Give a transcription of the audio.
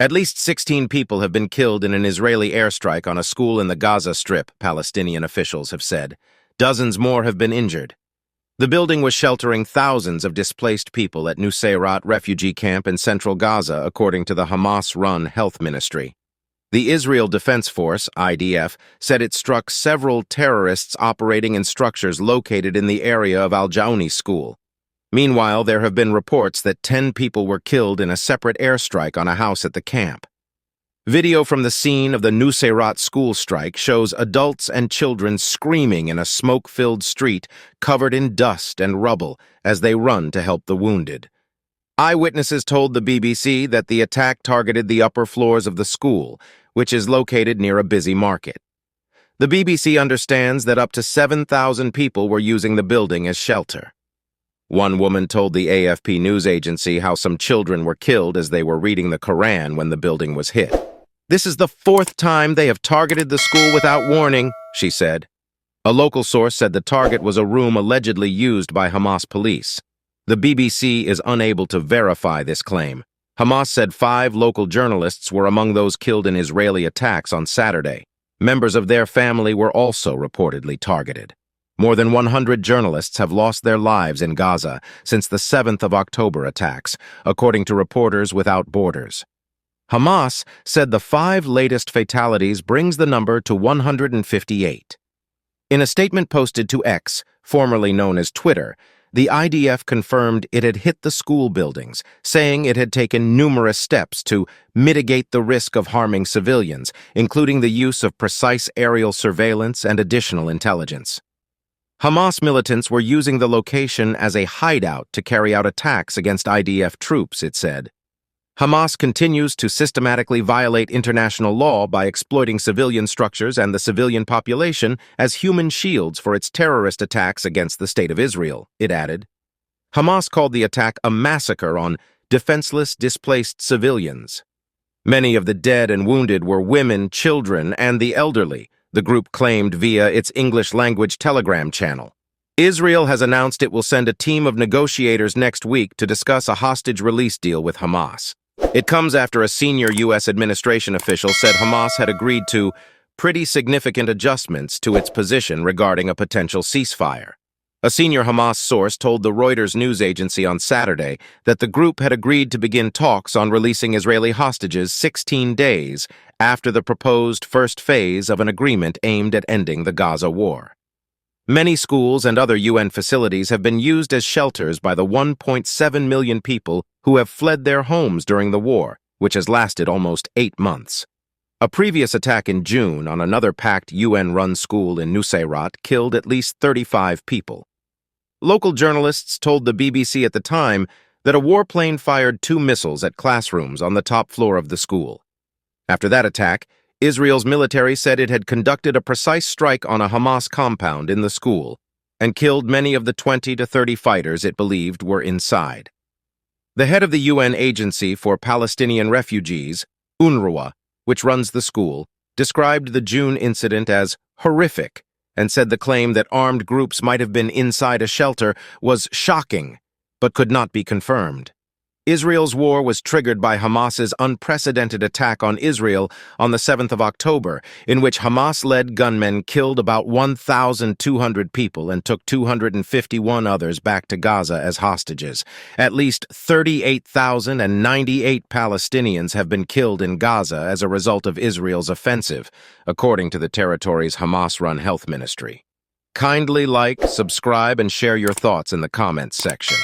At least 16 people have been killed in an Israeli airstrike on a school in the Gaza Strip, Palestinian officials have said. Dozens more have been injured. The building was sheltering thousands of displaced people at Nuseirat refugee camp in central Gaza, according to the Hamas-run health ministry. The Israel Defense Force, IDF, said it struck several terrorists operating in structures located in the area of Al-Jaouni school. Meanwhile, there have been reports that 10 people were killed in a separate airstrike on a house at the camp. Video from the scene of the Nuseirat school strike shows adults and children screaming in a smoke-filled street covered in dust and rubble as they run to help the wounded. Eyewitnesses told the BBC that the attack targeted the upper floors of the school, which is located near a busy market. The BBC understands that up to 7,000 people were using the building as shelter. One woman told the AFP news agency how some children were killed as they were reading the Quran when the building was hit. "This is the 4th time they have targeted the school without warning," she said. A local source said the target was a room allegedly used by Hamas police. The BBC is unable to verify this claim. Hamas said 5 local journalists were among those killed in Israeli attacks on Saturday. Members of their family were also reportedly targeted. More than 100 journalists have lost their lives in Gaza since the 7th of October attacks, according to Reporters Without Borders. Hamas said the 5 latest fatalities brings the number to 158. In a statement posted to X, formerly known as Twitter, the IDF confirmed it had hit the school buildings, saying it had taken numerous steps to mitigate the risk of harming civilians, including the use of precise aerial surveillance and additional intelligence. Hamas militants were using the location as a hideout to carry out attacks against IDF troops, it said. Hamas continues to systematically violate international law by exploiting civilian structures and the civilian population as human shields for its terrorist attacks against the State of Israel, it added. Hamas called the attack a massacre on defenseless, displaced civilians. Many of the dead and wounded were women, children, and the elderly, the group claimed via its English-language Telegram channel. Israel has announced it will send a team of negotiators next week to discuss a hostage release deal with Hamas. It comes after a senior U.S. administration official said Hamas had agreed to pretty significant adjustments to its position regarding a potential ceasefire. A senior Hamas source told the Reuters news agency on Saturday that the group had agreed to begin talks on releasing Israeli hostages 16 days after the proposed first phase of an agreement aimed at ending the Gaza war. Many schools and other UN facilities have been used as shelters by the 1.7 million people who have fled their homes during the war, which has lasted almost 8 months. A previous attack in June on another packed UN-run school in Nuseirat killed at least 35 people. Local journalists told the BBC at the time that a warplane fired 2 missiles at classrooms on the top floor of the school. After that attack, Israel's military said it had conducted a precise strike on a Hamas compound in the school and killed many of the 20 to 30 fighters it believed were inside. The head of the UN Agency for Palestinian Refugees, UNRWA, which runs the school, described the June incident as horrific and said the claim that armed groups might have been inside a shelter was shocking, but could not be confirmed. Israel's war was triggered by Hamas's unprecedented attack on Israel on the 7th of October, in which Hamas-led gunmen killed about 1,200 people and took 251 others back to Gaza as hostages. At least 38,098 Palestinians have been killed in Gaza as a result of Israel's offensive, according to the territory's Hamas-run health ministry. Kindly like, subscribe, and share your thoughts in the comments section.